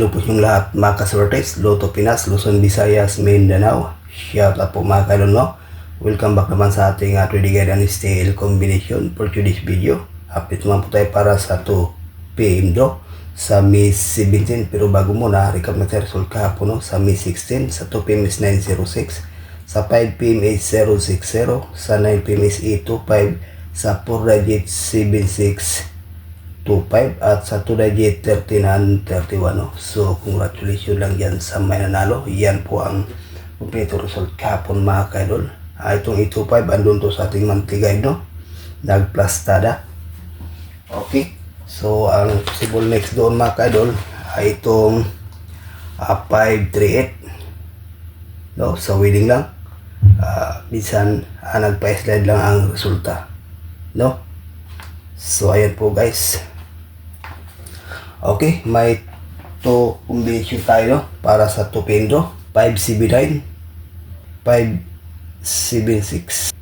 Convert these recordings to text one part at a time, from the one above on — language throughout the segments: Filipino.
Hello po yung lahat mga kasortes, Lotto Pinas, Luzon, Visayas, Mindanao. Shout out po mga kailon no. Welcome back naman sa ating 3D guide and style combination for today's video. Update naman po tayo para sa 2 PM draw sa May 17. Pero bago muna, recap na tayo result kahapon no, sa May 16. Sa 2 PM is 906, sa 5 PM is 060, sa 9 PM is 825, sa 4 digit 76 25 at sa 2 digit 13 and 31 no? So congratulations lang yan sa may nanalo. Yan po ang kompleto result kahapon mga kaidol. Itong 825 andun to sa ating monthly guide no, nag-plus tada. Okay, so ang possible next doon mga kaidol ay itong 538 no, sa winning lang. Minsan nagpa-slide lang ang resulta no. So ayan po guys. Okay, may 2 combination tayo no, para sa 2 PM draw. 579, 576.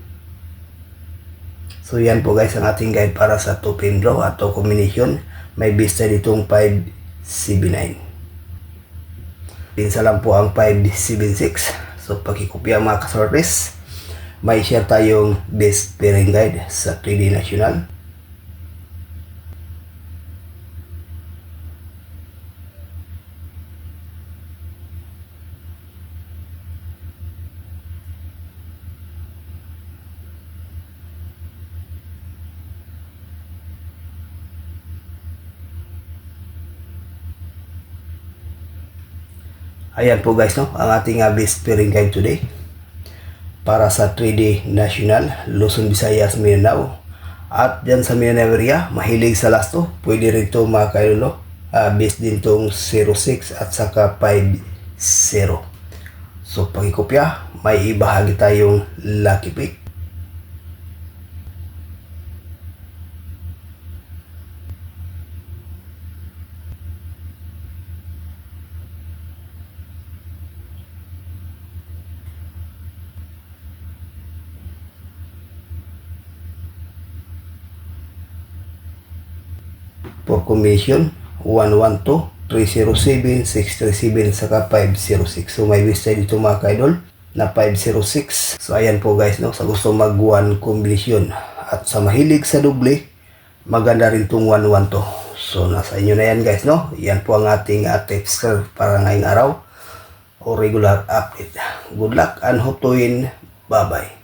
So yan po guys ang ating guide para sa 2 PM draw at 2 combination. May base tayo ditong 579. Pinsa lang po ang 576. So pakikopya mga kasortes, may share tayong best pairing guide sa 3D National. Ayan po guys no, ang ating best pairing guide today para sa 3D National, Luzon, Visayas, Mindanao. At dyan sa Mindanao area, mahilig sa last to, pwede rin ito mga kailo, based din itong 06 at saka 50. So pakikopya, may ibahagi tayong lucky pick. For commission 112, 307, 637 saka 506. So may base tayo dito mga kaidol na 506. So ayan po guys no, sa gusto mag 1 combination at sa mahilig sa doble, maganda rin tong 112. So nasa inyo na yan guys no. Yan po ang ating tips para ngayong araw o regular update. Good luck and hope to win. Bye bye.